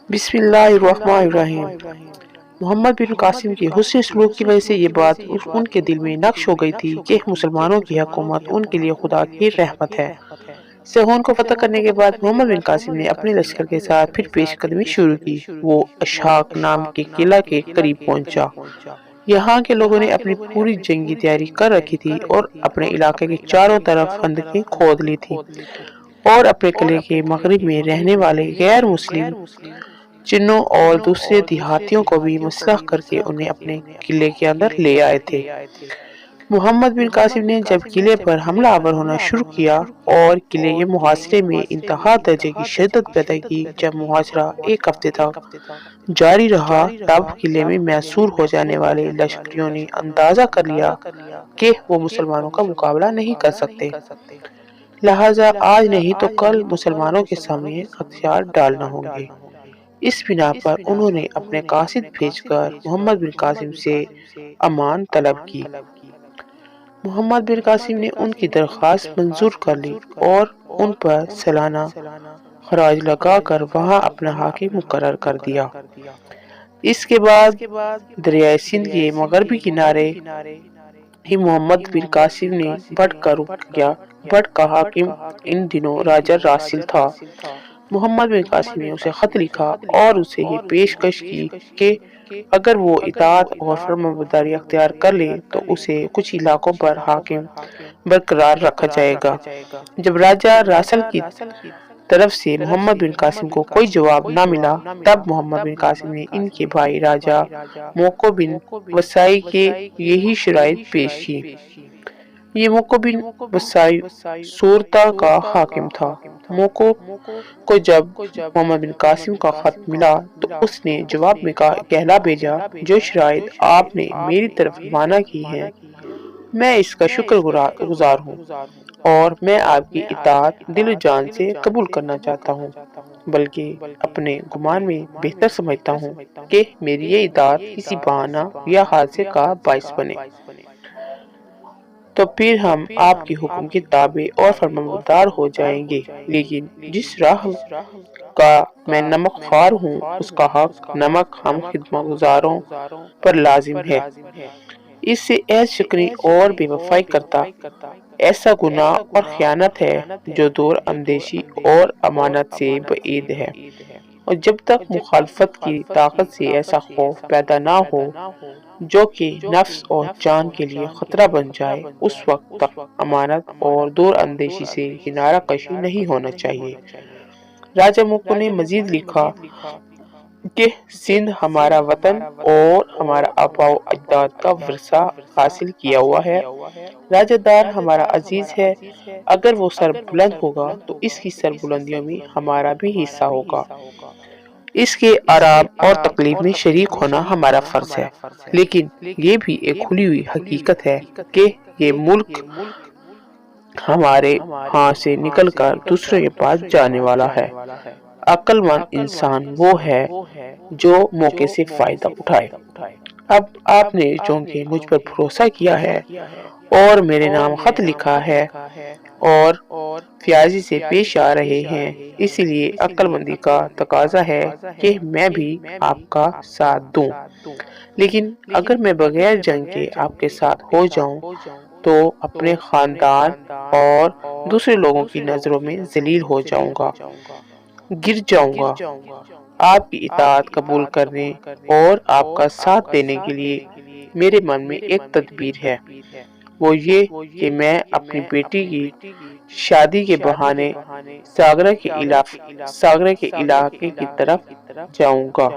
بسم اللہ الرحمن الرحیم۔ محمد بن قاسم کے حسن سلوک کی وجہ سے یہ بات ان کے دل میں نقش ہو گئی تھی کہ مسلمانوں کی حکومت ان کے لیے خدا کی رحمت ہے۔ سیہون کو فتح کرنے کے بعد محمد بن قاسم نے اپنے لشکر کے ساتھ پھر پیش قدمی شروع کی۔ وہ اشحاق نام کے قلعہ کے قریب پہنچا۔ یہاں کے لوگوں نے اپنی پوری جنگی تیاری کر رکھی تھی اور اپنے علاقے کے چاروں طرف خندقیں کھود لی تھی، اور اپنے قلعے کے مغرب میں رہنے والے غیر مسلم چنوں اور دوسرے دیہاتیوں کو بھی مسلح کر کے انہیں اپنے قلعے کے اندر لے آئے تھے۔ محمد بن قاسم نے جب قلعے پر حملہ آور ہونا شروع کیا اور قلعے کے محاصرے میں انتہا درجے کی شدت پیدا کی، جب محاصرہ ایک ہفتے تک جاری رہا، تب قلعے میں محصور ہو جانے والے لشکریوں نے اندازہ کر لیا کہ وہ مسلمانوں کا مقابلہ نہیں کر سکتے، لہٰذا آج نہیں تو کل مسلمانوں کے سامنے ہتھیار ڈالنا ہوں گے۔ اس بنا پر انہوں نے اپنے قاصد بھیج کر محمد بن قاسم سے امان طلب کی۔ محمد بن قاسم نے ان کی درخواست منظور کر لی اور ان پر سالانہ خراج لگا کر وہاں اپنا حاکم مقرر کر دیا۔ اس کے بعد دریائے سندھ کے مغربی کنارے ہی محمد بن قاسم نے بڑھ کا رخ کیا۔ بڑھ کا حاکم ان دنوں راجہ راسل تھا۔ محمد بن قاسم نے اسے خط لکھا اور اسے یہ پیشکش کی کہ اگر وہ اطاعت اور فرمانبرداری اختیار کر لے تو اسے کچھ علاقوں پر حاکم برقرار رکھا جائے گا۔ جب راجہ راسل کی طرف سے محمد بن قاسم کو کوئی جواب نہ ملا، تب محمد بن قاسم نے ان کے بھائی راجہ موقع بن وسائی کے یہی شرائط پیش کی۔ یہ موقع بن وسائی سورتا کا حاکم تھا۔ موقع کو جب محمد بن قاسم کا خط ملا تو اس نے جواب میں کہلا بھیجا، جو شرائط آپ نے میری طرف روانہ کی ہیں، میں اس کا شکر گزار ہوں اور میں آپ کی اطاعت دل و جان سے قبول کرنا چاہتا ہوں، بلکہ اپنے گمان میں بہتر سمجھتا ہوں کہ میری یہ اطاعت کسی بہانہ یا حادثے کا باعث بنے، تو پھر ہم آپ کے حکم کے تابع اور فرمانبردار ہو جائیں گے، لیکن جس راہ کا میں نمک خوار ہوں اس کا حق نمک ہم خدمت گزاروں پر لازم ہے۔ اس سے عہد شکنی اور بے وفائی کرتا ایسا گناہ اور خیانت ہے جو دور اندیشی اور امانت سے بعید ہے، اور جب تک مخالفت کی طاقت سے ایسا خوف پیدا نہ ہو جو کہ نفس اور جان کے لیے خطرہ بن جائے، اس وقت تک امانت اور دور اندیشی سے کنارہ کشی نہیں ہونا چاہیے۔ راجہ موقع نے مزید لکھا کہ سندھ ہمارا وطن اور ہمارا آباء و اجداد کا ورثہ حاصل کیا ہوا ہے۔ راجہ دار ہمارا عزیز ہے، اگر وہ سر بلند ہوگا تو اس کی سر بلندیوں میں ہمارا بھی حصہ ہوگا۔ اس کے آرام اور تکلیف میں شریک ہونا ہمارا فرض ہے، لیکن یہ بھی ایک کھلی ہوئی حقیقت ہے کہ یہ ملک ہمارے ہاں سے نکل کر دوسروں کے پاس جانے والا ہے۔ عقل مند انسان وہ ہے جو موقع سے فائدہ اٹھائے۔ اب آپ نے چونکہ مجھ پر بھروسہ کیا ہے اور میرے نام خط لکھا ہے اور فیاضی سے پیش آ رہے ہیں، اس لیے عقل مندی کا تقاضا ہے کہ میں بھی آپ کا ساتھ دوں، لیکن اگر میں بغیر جنگ کے آپ کے ساتھ ہو جاؤں تو اپنے خاندان اور دوسرے لوگوں کی نظروں میں ذلیل ہو جاؤں گا، گر جاؤں گا۔ آپ کی اطاعت قبول کرنے اور آپ کا ساتھ دینے کے لیے میرے من میں ایک تدبیر ہے، وہ یہ کہ میں اپنی بیٹی کی شادی کے بہانے ساگرہ کے علاقے کی طرف جاؤں گا۔